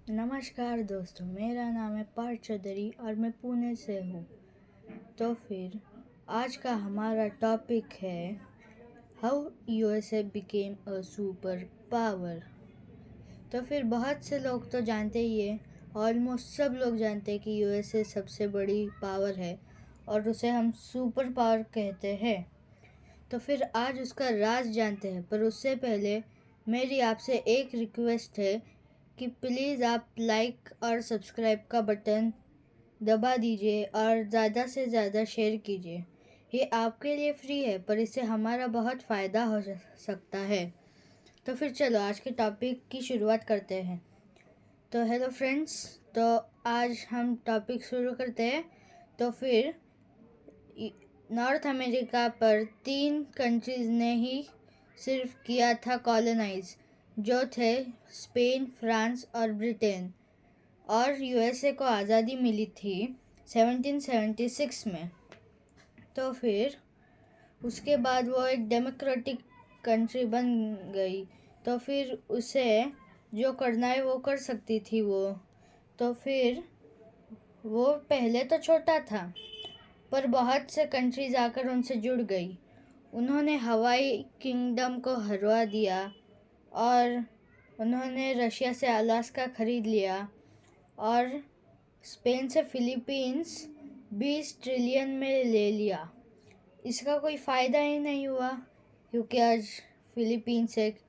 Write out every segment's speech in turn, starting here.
नमस्कार दोस्तों, मेरा नाम है पार्थ चौधरी और मैं पुणे से हूँ। तो फिर आज का हमारा टॉपिक है how USA became a super power. तो फिर बहुत से लोग तो जानते ही है, ऑलमोस्ट सब लोग जानते हैं कि यूएसए सबसे बड़ी पावर है और उसे हम सुपर पावर कहते हैं। तो फिर आज उसका राज जानते हैं, पर उससे पहले मेरी आपसे एक रिक्वेस्ट है कि प्लीज़ आप लाइक और सब्सक्राइब का बटन दबा दीजिए और ज़्यादा से ज़्यादा शेयर कीजिए। ये आपके लिए फ्री है, पर इससे हमारा बहुत फ़ायदा हो सकता है। तो फिर चलो आज के टॉपिक की शुरुआत करते हैं। तो हेलो फ्रेंड्स, तो आज हम टॉपिक शुरू करते हैं। तो फिर नॉर्थ अमेरिका पर 3 कंट्रीज़ ने ही सिर्फ किया था कॉलोनाइज, जो थे स्पेन, फ्रांस और ब्रिटेन। और यूएसए को आज़ादी मिली थी 1776 में। तो फिर उसके बाद वो एक डेमोक्रेटिक कंट्री बन गई। तो फिर उसे जो करना है वो कर सकती थी वो। तो फिर वो पहले तो छोटा था, पर बहुत से कंट्रीज आकर उनसे जुड़ गई। उन्होंने हवाई किंगडम को हरवा दिया और उन्होंने रशिया से अलास्का खरीद लिया और स्पेन से फिलीपींस 20 ट्रिलियन में ले लिया। इसका कोई फ़ायदा ही नहीं हुआ, क्योंकि आज फिलीपींस एक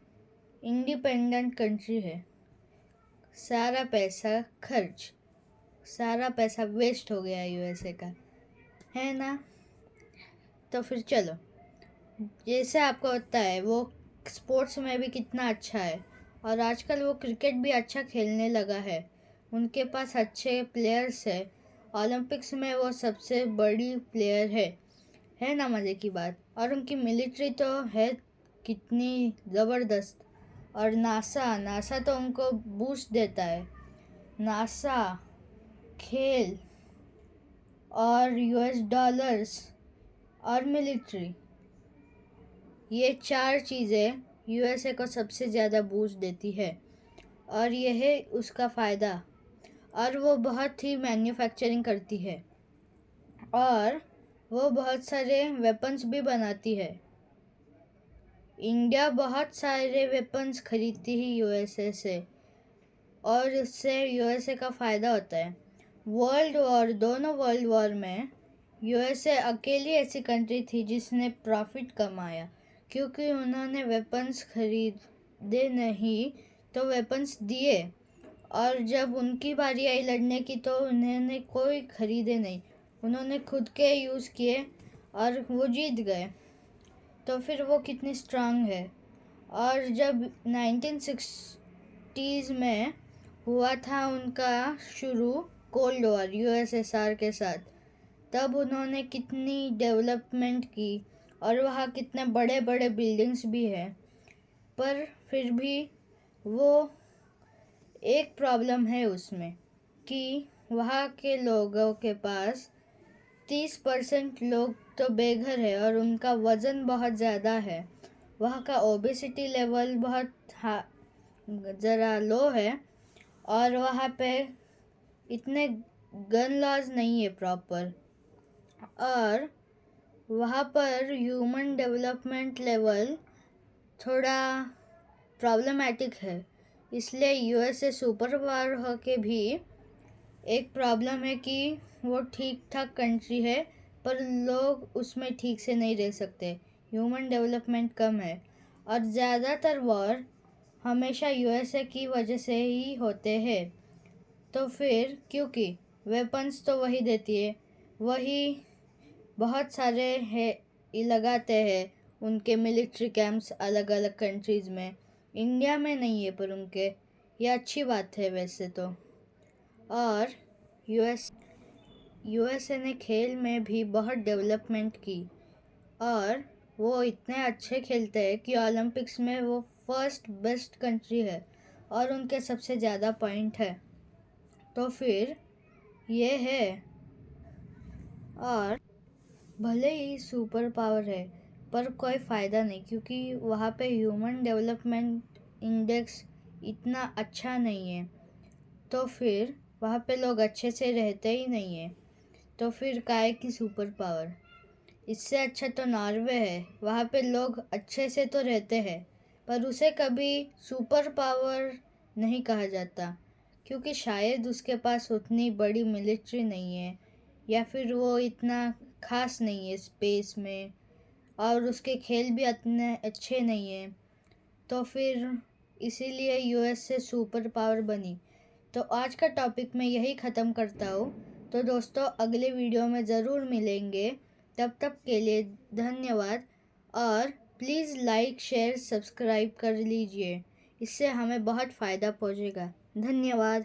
इंडिपेंडेंट कंट्री है। सारा पैसा खर्च, सारा पैसा वेस्ट हो गया यूएसए का, है ना। तो फिर चलो, जैसे आपको पता है वो स्पोर्ट्स में भी कितना अच्छा है और आजकल वो क्रिकेट भी अच्छा खेलने लगा है। उनके पास अच्छे प्लेयर्स है। ओलंपिक्स में वो सबसे बड़ी प्लेयर है ना, मज़े की बात। और उनकी मिलिट्री तो है कितनी ज़बरदस्त। और नासा तो उनको बूस्ट देता है। नासा, खेल और यूएस डॉलर्स और मिलिट्री, ये 4 चीज़ें यूएसए को सबसे ज़्यादा बूस्ट देती है और यह है उसका फ़ायदा। और वो बहुत ही मैन्युफैक्चरिंग करती है और वो बहुत सारे वेपन्स भी बनाती है। इंडिया बहुत सारे वेपन्स खरीदती ही यूएसए से और उससे यूएसए का फ़ायदा होता है। दोनों वर्ल्ड वॉर में यूएसए अकेली ऐसी कंट्री थी जिसने प्रॉफिट कमाया, क्योंकि उन्होंने वेपन्स खरीदे नहीं तो वेपन्स दिए। और जब उनकी बारी आई लड़ने की तो उन्होंने कोई खरीदे नहीं, उन्होंने खुद के यूज़ किए और वो जीत गए। तो फिर वो कितनी स्ट्रांग है। और जब 1960s में हुआ था उनका शुरू कोल्ड वॉर यूएसएसआर के साथ, तब उन्होंने कितनी डेवलपमेंट की और वहाँ कितने बड़े बड़े बिल्डिंग्स भी हैं। पर फिर भी वो एक प्रॉब्लम है उसमें कि वहाँ के लोगों के पास 30% लोग तो बेघर है और उनका वज़न बहुत ज़्यादा है। वहाँ का ओबेसिटी लेवल बहुत ज़रा लो है और वहाँ पे इतने गन लॉज नहीं है प्रॉपर। और वहाँ पर ह्यूमन डेवलपमेंट लेवल थोड़ा प्रॉब्लमेटिक है। इसलिए यूएसए सुपर पावर हो के भी एक प्रॉब्लम है कि वो ठीक ठाक कंट्री है, पर लोग उसमें ठीक से नहीं रह सकते। ह्यूमन डेवलपमेंट कम है और ज़्यादातर वॉर हमेशा यूएसए की वजह से ही होते हैं। तो फिर क्योंकि वेपन्स तो वही देती है, वही बहुत सारे है लगाते हैं उनके मिलिट्री कैंप्स अलग अलग कंट्रीज़ में। इंडिया में नहीं है पर उनके, ये अच्छी बात है वैसे तो। और यूएसए ने खेल में भी बहुत डेवलपमेंट की और वो इतने अच्छे खेलते हैं कि ओलंपिक्स में वो फर्स्ट बेस्ट कंट्री है और उनके सबसे ज़्यादा पॉइंट है। तो फिर ये है। और भले ही सुपर पावर है, पर कोई फ़ायदा नहीं, क्योंकि वहाँ पे ह्यूमन डेवलपमेंट इंडेक्स इतना अच्छा नहीं है। तो फिर वहाँ पे लोग अच्छे से रहते ही नहीं है, तो फिर काहे की सुपर पावर। इससे अच्छा तो नॉर्वे है, वहाँ पे लोग अच्छे से तो रहते हैं, पर उसे कभी सुपर पावर नहीं कहा जाता, क्योंकि शायद उसके पास उतनी बड़ी मिलिट्री नहीं है, या फिर वो इतना खास नहीं है स्पेस में, और उसके खेल भी इतने अच्छे नहीं हैं। तो फिर इसीलिए यूएस से सुपर पावर बनी। तो आज का टॉपिक मैं यही ख़त्म करता हूँ। तो दोस्तों, अगले वीडियो में ज़रूर मिलेंगे। तब तक के लिए धन्यवाद, और प्लीज़ लाइक शेयर सब्सक्राइब कर लीजिए, इससे हमें बहुत फ़ायदा पहुँचेगा। धन्यवाद।